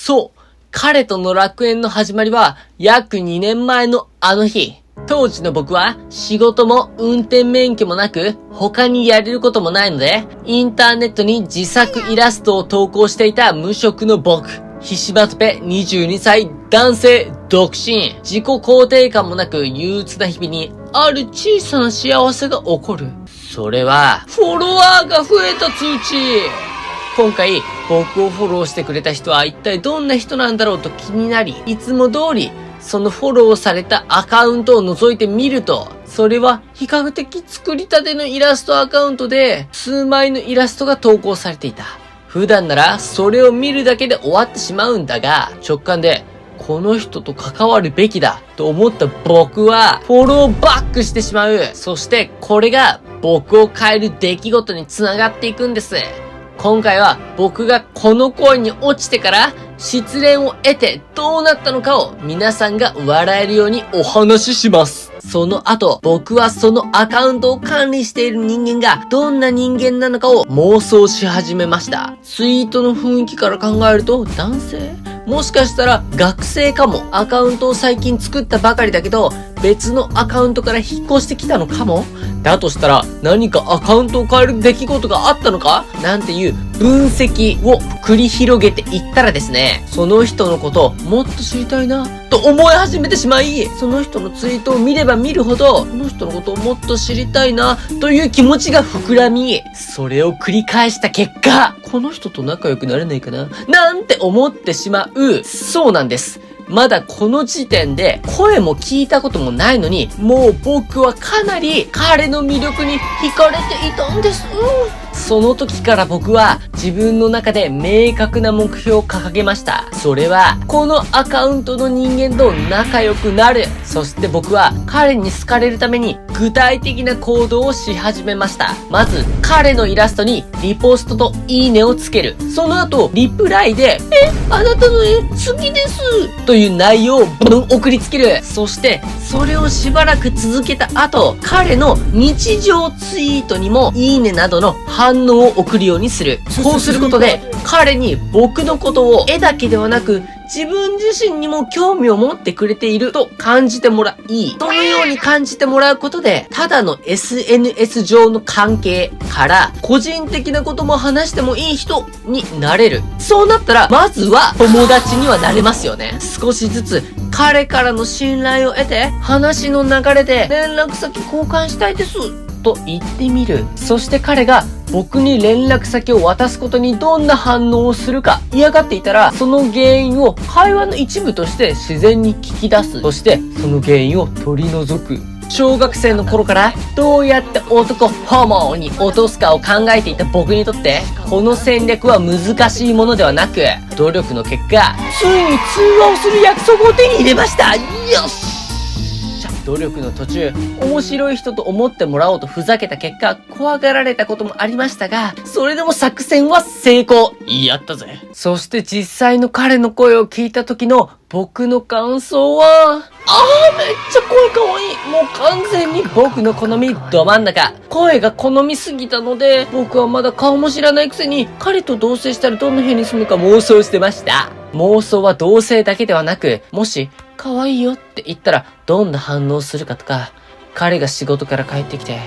そう、彼との楽園の始まりは約2年前のあの日。当時の僕は仕事も運転免許もなく他にやれることもないのでインターネットに自作イラストを投稿していた無職の僕。ひしばとぺ22歳男性独身。自己肯定感もなく憂鬱な日々にある小さな幸せが起こる。それはフォロワーが増えた通知。今回僕をフォローしてくれた人は一体どんな人なんだろうと気になり、いつも通りそのフォローされたアカウントを覗いてみると、それは比較的作りたてのイラストアカウントで数枚のイラストが投稿されていた。普段ならそれを見るだけで終わってしまうんだが、直感でこの人と関わるべきだと思った僕はフォローバックしてしまう。そしてこれが僕を変える出来事につながっていくんです。今回は僕がこの恋に落ちてから失恋を得てどうなったのかを皆さんが笑えるようにお話しします。その後、僕はそのアカウントを管理している人間がどんな人間なのかを妄想し始めました。ツイートの雰囲気から考えると男性？もしかしたら学生かも。アカウントを最近作ったばかりだけど別のアカウントから引っ越してきたのかも。だとしたら何かアカウントを変える出来事があったのかなんていう分析を繰り広げていったらですね、その人のことをもっと知りたいなと思い始めてしまい、その人のツイートを見れば見るほど、この人のことをもっと知りたいなという気持ちが膨らみ、それを繰り返した結果、この人と仲良くなれないかななんて思ってしまう。そうなんです。まだこの時点で声も聞いたこともないのに、もう僕はかなり彼の魅力に惹かれていたんです。その時から僕は自分の中で明確な目標を掲げました。それはこのアカウントの人間と仲良くなる。そして僕は彼に好かれるために具体的な行動をし始めました。まず彼のイラストにリポストといいねをつける。その後リプライであなたの絵好きですという内容を送りつける。そしてそれをしばらく続けた後、彼の日常ツイートにもいいねなどの反応を送るようにする。こうすることで彼に僕のことを絵だけではなく自分自身にも興味を持ってくれていると感じてもらい、そのように感じてもらうことで、ただの SNS 上の関係から個人的なことも話してもいい人になれる。そうなったら、まずは友達にはなれますよね。少しずつ彼からの信頼を得て、話の流れで連絡先交換したいですと言ってみる。そして彼が僕に連絡先を渡すことにどんな反応をするか嫌がっていたら、その原因を会話の一部として自然に聞き出す。そしてその原因を取り除く。小学生の頃からどうやって男ホモに落とすかを考えていた僕にとって、この戦略は難しいものではなく、努力の結果、ついに通話をする約束を手に入れました。よし！努力の途中、面白い人と思ってもらおうとふざけた結果、怖がられたこともありましたが、それでも作戦は成功。やったぜ。そして実際の彼の声を聞いた時の僕の感想は、めっちゃ声かわいい。もう完全に僕の好みど真ん中。声が好みすぎたので、僕はまだ顔も知らないくせに、彼と同棲したらどんな部屋に住むか妄想してました。妄想は同棲だけではなく、もし、可愛いよって言ったらどんな反応するかとか、彼が仕事から帰ってきて、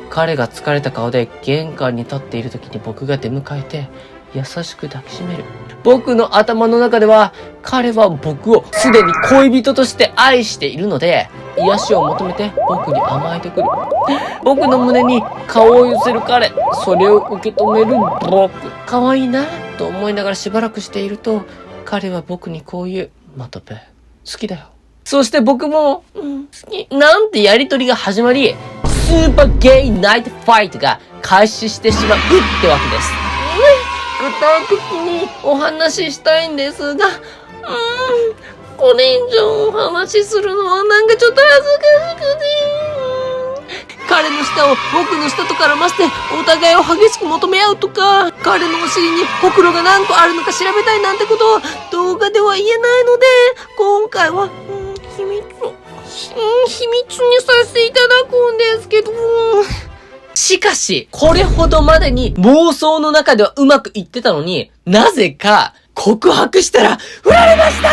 彼が疲れた顔で玄関に立っている時に僕が出迎えて、優しく抱きしめる。僕の頭の中では、彼は僕をすでに恋人として愛しているので、癒しを求めて僕に甘えてくる。僕の胸に顔を寄せる彼、それを受け止める僕。可愛いなと思いながらしばらくしていると、彼は僕にこう言う。またべ。好きだよ。そして僕も、好き。なんてやりとりが始まり、スーパーゲイナイトファイトが開始してしまうってわけです。具体的にお話ししたいんですが、これ以上お話しするのはなんかちょっと恥ずかしくて。彼の舌を僕の舌と絡ませてお互いを激しく求め合うとか、彼のお尻にほくろが何個あるのか調べたいなんてことを動画では言えないので、今回は、秘密にさせていただくんですけど。しかし、これほどまでに妄想の中ではうまくいってたのに、なぜか告白したら振られました。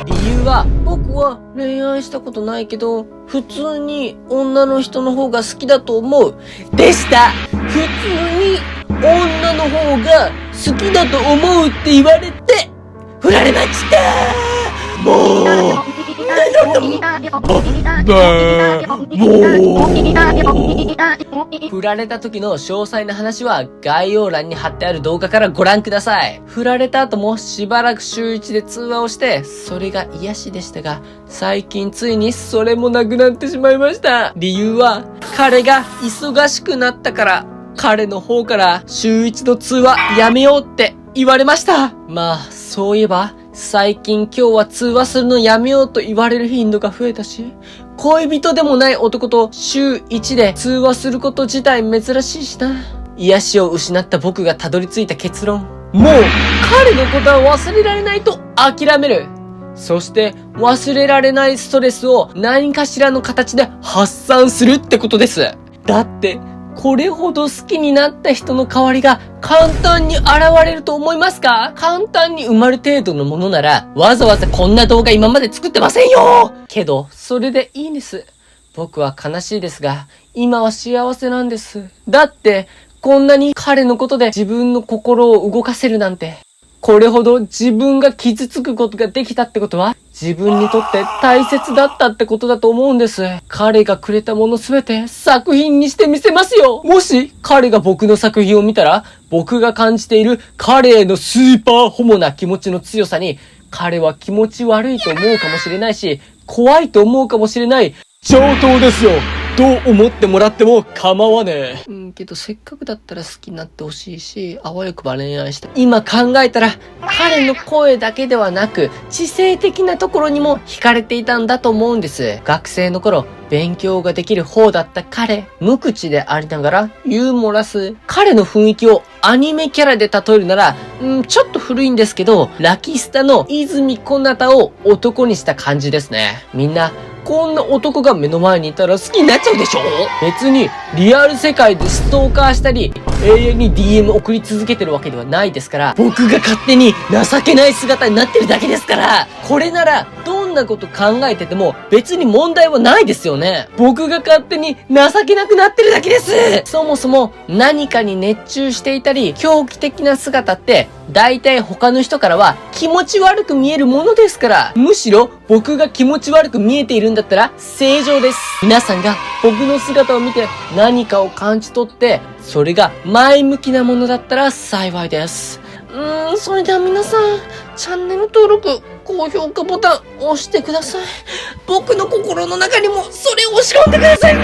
理由は、僕は恋愛したことないけど、普通に女の人の方が好きだと思う。でした。普通に女の方が好きだと思うって言われて、振られました。もう、振られた時の詳細な話は概要欄に貼ってある動画からご覧ください。振られた後もしばらく週1で通話をして、それが癒しでしたが、最近ついにそれもなくなってしまいました。理由は、彼が忙しくなったから、彼の方から週1の通話やめようって言われました。まあ、そういえば、最近今日は通話するのやめようと言われる頻度が増えたし、恋人でもない男と週1で通話すること自体珍しいしな。癒しを失った僕がたどり着いた結論。もう彼のことは忘れられないと諦める。そして忘れられないストレスを何かしらの形で発散するってことです。だって、これほど好きになった人の代わりが簡単に現れると思いますか？簡単に埋まる程度のものなら、わざわざこんな動画今まで作ってませんよ！けど、それでいいんです。僕は悲しいですが、今は幸せなんです。だって、こんなに彼のことで自分の心を動かせるなんて。これほど自分が傷つくことができたってことは、自分にとって大切だったってことだと思うんです。彼がくれたものすべて作品にしてみせますよ。もし彼が僕の作品を見たら、僕が感じている彼へのスーパーホモな気持ちの強さに、彼は気持ち悪いと思うかもしれないし、怖いと思うかもしれない。上等ですよ。どう思ってもらっても構わねえ。けどせっかくだったら好きになってほしいし、あわよくば恋愛した。今考えたら、彼の声だけではなく、知性的なところにも惹かれていたんだと思うんです。学生の頃、勉強ができる方だった彼。無口でありながら、ユーモラス。彼の雰囲気をアニメキャラで例えるなら、ちょっと古いんですけど、ラキスタの泉小なたを男にした感じですね。みんな、こんな男が目の前にいたら好きになっちゃうでしょ？別にリアル世界でストーカーしたり永遠に DM 送り続けてるわけではないですから、僕が勝手に情けない姿になってるだけですから、これならどんなこと考えてても別に問題はないですよね。僕が勝手に情けなくなってるだけです。そもそも何かに熱中していたり狂気的な姿って大体他の人からは気持ち悪く見えるものですから、むしろ僕が気持ち悪く見えているんだったら正常です。皆さんが僕の姿を見て何かを感じ取って、それが前向きなものだったら幸いです。それでは皆さん、チャンネル登録、高評価ボタン押してください。僕の心の中にもそれを押し込んでください。